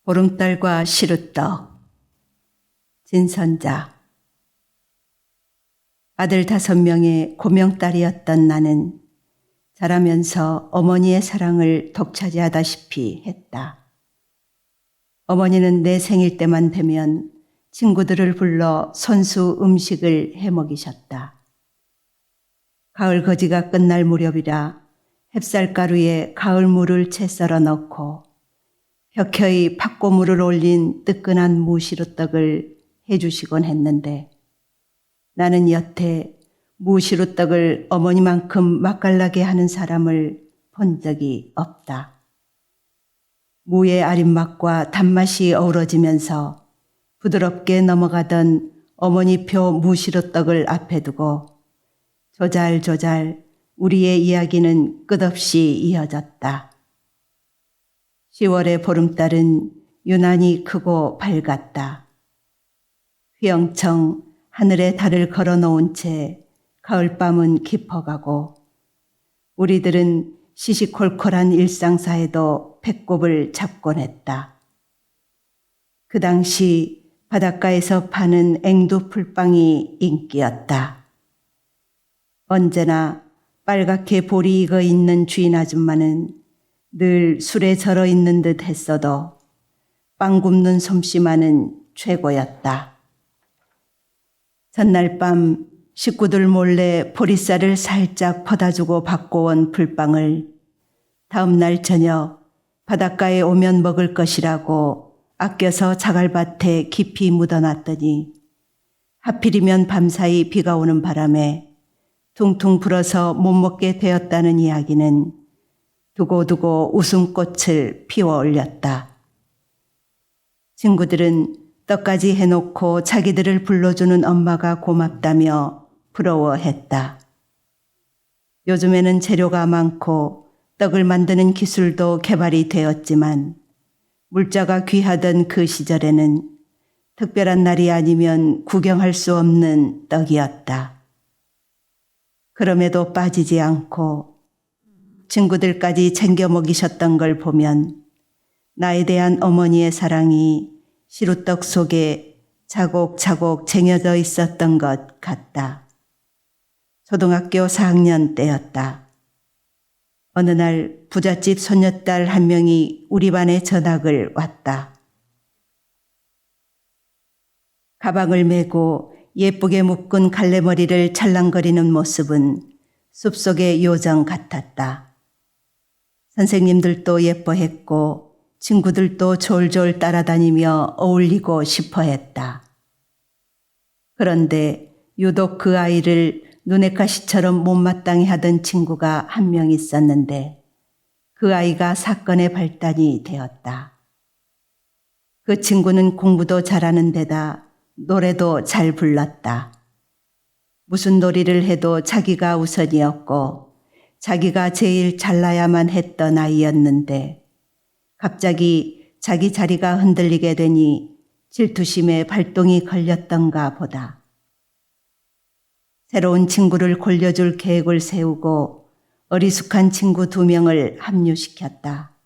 보름달과 시루떡. 진선자. 아들 5명의 고명딸이었던 나는 자라면서 어머니의 사랑을 독차지하다시피 했다. 어머니는 내 생일 때만 되면 친구들을 불러 손수 음식을 해먹이셨다. 가을 거지가 끝날 무렵이라 햅쌀가루에 가을물을 채 썰어 넣고 혁혀이 팥고물을 올린 뜨끈한 무시루떡을 해주시곤 했는데 나는 여태 무시루떡을 어머니만큼 맛깔나게 하는 사람을 본 적이 없다. 무의 아린맛과 단맛이 어우러지면서 부드럽게 넘어가던 어머니표 무시루떡을 앞에 두고 조잘조잘 우리의 이야기는 끝없이 이어졌다. 10월의 보름달은 유난히 크고 밝았다. 휘영청 하늘에 달을 걸어놓은 채 가을밤은 깊어가고 우리들은 시시콜콜한 일상사에도 배꼽을 잡곤 했다. 그 당시 바닷가에서 파는 앵두 풀빵이 인기였다. 언제나 빨갛게 볼이 익어 있는 주인 아줌마는 늘 술에 절어 있는 듯 했어도 빵 굽는 솜씨만은 최고였다. 전날 밤 식구들 몰래 보리쌀을 살짝 퍼다주고 바꿔온 풀빵을 다음 날 저녁 바닷가에 오면 먹을 것이라고 아껴서 자갈밭에 깊이 묻어놨더니 하필이면 밤사이 비가 오는 바람에 퉁퉁 불어서 못 먹게 되었다는 이야기는 두고두고 웃음꽃을 피워 올렸다. 친구들은 떡까지 해놓고 자기들을 불러주는 엄마가 고맙다며 부러워했다. 요즘에는 재료가 많고 떡을 만드는 기술도 개발이 되었지만 물자가 귀하던 그 시절에는 특별한 날이 아니면 구경할 수 없는 떡이었다. 그럼에도 빠지지 않고 친구들까지 챙겨 먹이셨던 걸 보면 나에 대한 어머니의 사랑이 시루떡 속에 차곡차곡 쟁여져 있었던 것 같다. 초등학교 4학년 때였다. 어느 날 부잣집 손녀딸 한 명이 우리 반에 전학을 왔다. 가방을 메고 예쁘게 묶은 갈래머리를 찰랑거리는 모습은 숲속의 요정 같았다. 선생님들도 예뻐했고 친구들도 졸졸 따라다니며 어울리고 싶어했다. 그런데 유독 그 아이를 눈의 가시처럼 못마땅해 하던 친구가 한 명 있었는데 그 아이가 사건의 발단이 되었다. 그 친구는 공부도 잘하는 데다 노래도 잘 불렀다. 무슨 놀이를 해도 자기가 우선이었고 자기가 제일 잘나야만 했던 아이였는데 갑자기 자기 자리가 흔들리게 되니 질투심에 발동이 걸렸던가 보다. 새로운 친구를 골려줄 계획을 세우고 어리숙한 친구 2명을 합류시켰다.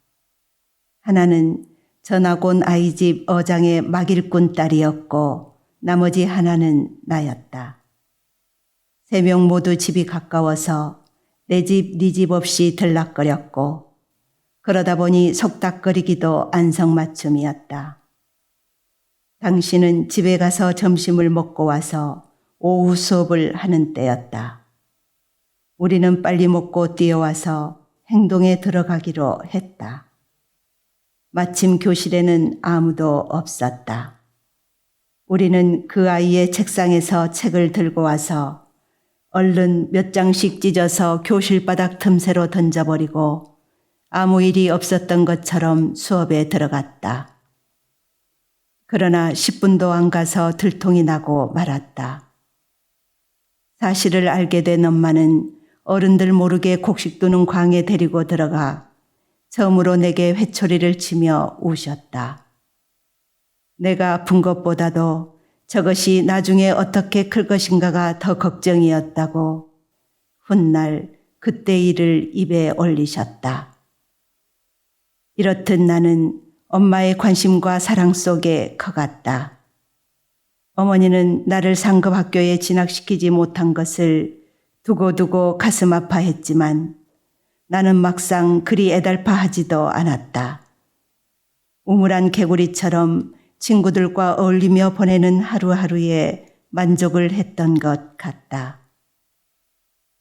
하나는 전학 온 아이 집 어장의 막일꾼 딸이었고 나머지 하나는 나였다. 3명 모두 집이 가까워서 내 집, 네 집 없이 들락거렸고 그러다 보니 속닥거리기도 안성맞춤이었다. 당신은 집에 가서 점심을 먹고 와서 오후 수업을 하는 때였다. 우리는 빨리 먹고 뛰어와서 행동에 들어가기로 했다. 마침 교실에는 아무도 없었다. 우리는 그 아이의 책상에서 책을 들고 와서 얼른 몇 장씩 찢어서 교실 바닥 틈새로 던져버리고 아무 일이 없었던 것처럼 수업에 들어갔다. 그러나 10분도 안 가서 들통이 나고 말았다. 사실을 알게 된 엄마는 어른들 모르게 곡식 두는 광에 데리고 들어가 처음으로 내게 회초리를 치며 우셨다. 내가 아픈 것보다도 저것이 나중에 어떻게 클 것인가가 더 걱정이었다고 훗날 그때 일을 입에 올리셨다. 이렇듯 나는 엄마의 관심과 사랑 속에 커갔다. 어머니는 나를 상급 학교에 진학시키지 못한 것을 두고두고 가슴 아파했지만 나는 막상 그리 애달파하지도 않았다. 우물안 개구리처럼 친구들과 어울리며 보내는 하루하루에 만족을 했던 것 같다.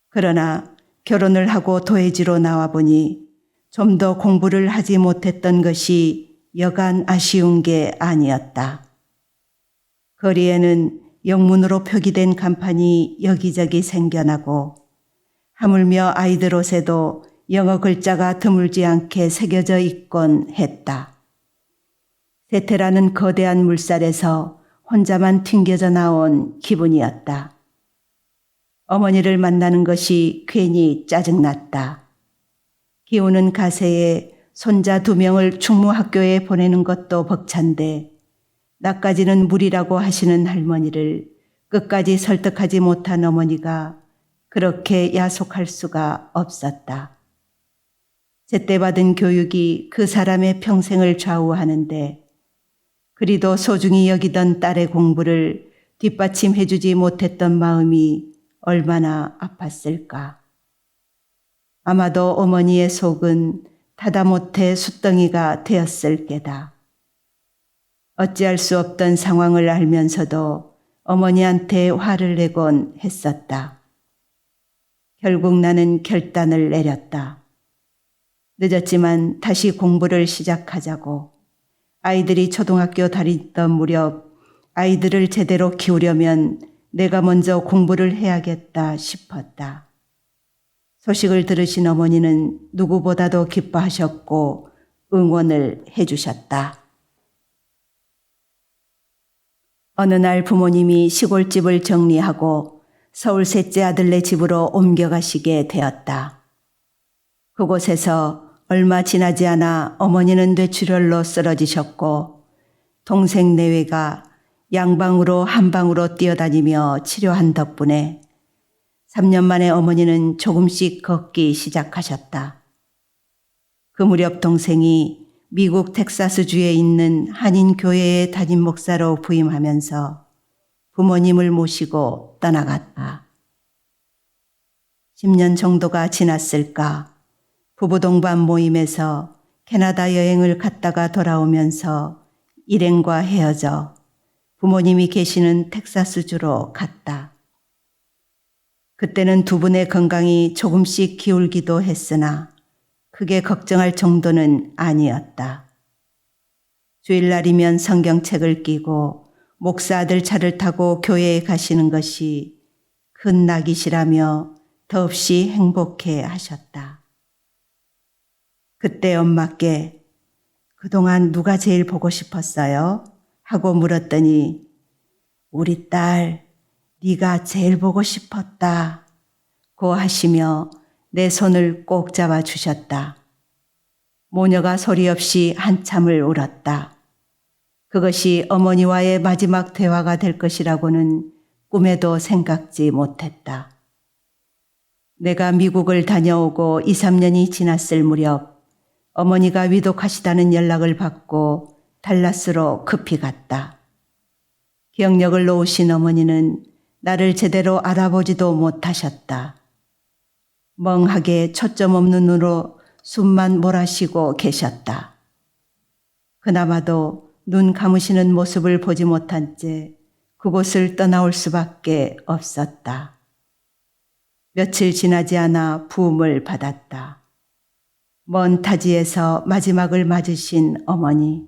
그러나 결혼을 하고 도해지로 나와보니 좀 더 공부를 하지 못했던 것이 여간 아쉬운 게 아니었다. 거리에는 영문으로 표기된 간판이 여기저기 생겨나고 하물며 아이들 옷에도 영어 글자가 드물지 않게 새겨져 있곤 했다. 세태라는 거대한 물살에서 혼자만 튕겨져 나온 기분이었다. 어머니를 만나는 것이 괜히 짜증났다. 기우는 가세에 손자 2명을 충무학교에 보내는 것도 벅찬데 나까지는 무리라고 하시는 할머니를 끝까지 설득하지 못한 어머니가 그렇게 야속할 수가 없었다. 제때 받은 교육이 그 사람의 평생을 좌우하는데 그리도 소중히 여기던 딸의 공부를 뒷받침해주지 못했던 마음이 얼마나 아팠을까. 아마도 어머니의 속은 다다못해 숫덩이가 되었을 게다. 어찌할 수 없던 상황을 알면서도 어머니한테 화를 내곤 했었다. 결국 나는 결단을 내렸다. 늦었지만 다시 공부를 시작하자고. 아이들이 초등학교 다니던 무렵 아이들을 제대로 키우려면 내가 먼저 공부를 해야겠다 싶었다. 소식을 들으신 어머니는 누구보다도 기뻐하셨고 응원을 해주셨다. 어느 날 부모님이 시골집을 정리하고 서울 셋째 아들네 집으로 옮겨가시게 되었다. 그곳에서 얼마 지나지 않아 어머니는 뇌출혈로 쓰러지셨고 동생 내외가 양방으로 한방으로 뛰어다니며 치료한 덕분에 3년 만에 어머니는 조금씩 걷기 시작하셨다. 그 무렵 동생이 미국 텍사스주에 있는 한인 교회의 담임 목사로 부임하면서 부모님을 모시고 떠나갔다. 10년 정도가 지났을까. 부부 동반 모임에서 캐나다 여행을 갔다가 돌아오면서 일행과 헤어져 부모님이 계시는 텍사스주로 갔다. 그때는 두 분의 건강이 조금씩 기울기도 했으나 크게 걱정할 정도는 아니었다. 주일날이면 성경책을 끼고 목사 아들 차를 타고 교회에 가시는 것이 큰 낙이시라며 더없이 행복해 하셨다. 그때 엄마께 그동안 누가 제일 보고 싶었어요? 하고 물었더니 우리 딸 네가 제일 보고 싶었다 고 하시며 내 손을 꼭 잡아주셨다. 모녀가 소리 없이 한참을 울었다. 그것이 어머니와의 마지막 대화가 될 것이라고는 꿈에도 생각지 못했다. 내가 미국을 다녀오고 2, 3년이 지났을 무렵 어머니가 위독하시다는 연락을 받고 달라스로 급히 갔다. 기억력을 놓으신 어머니는 나를 제대로 알아보지도 못하셨다. 멍하게 초점 없는 눈으로 숨만 몰아쉬고 계셨다. 그나마도 눈 감으시는 모습을 보지 못한 채 그곳을 떠나올 수밖에 없었다. 며칠 지나지 않아 부음을 받았다. 먼 타지에서 마지막을 맞으신 어머니.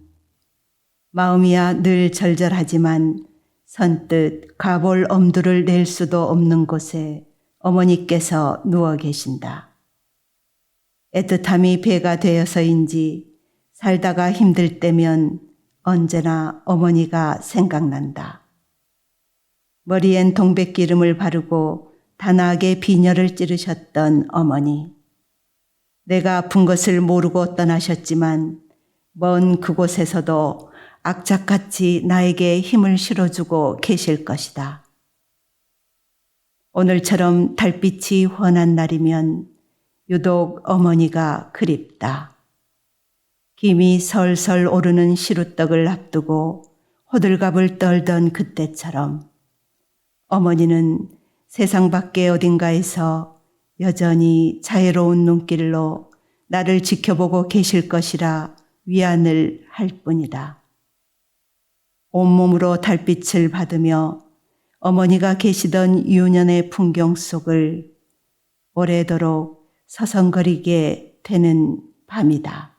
마음이야 늘 절절하지만 선뜻 가볼 엄두를 낼 수도 없는 곳에 어머니께서 누워 계신다. 애틋함이 배가 되어서인지 살다가 힘들 때면 언제나 어머니가 생각난다. 머리엔 동백기름을 바르고 단아하게 비녀를 찌르셨던 어머니. 내가 아픈 것을 모르고 떠나셨지만 먼 그곳에서도 악착같이 나에게 힘을 실어주고 계실 것이다. 오늘처럼 달빛이 환한 날이면 유독 어머니가 그립다. 힘이 설설 오르는 시루떡을 앞두고 호들갑을 떨던 그때처럼 어머니는 세상 밖의 어딘가에서 여전히 자애로운 눈길로 나를 지켜보고 계실 것이라 위안을 할 뿐이다. 온몸으로 달빛을 받으며 어머니가 계시던 유년의 풍경 속을 오래도록 서성거리게 되는 밤이다.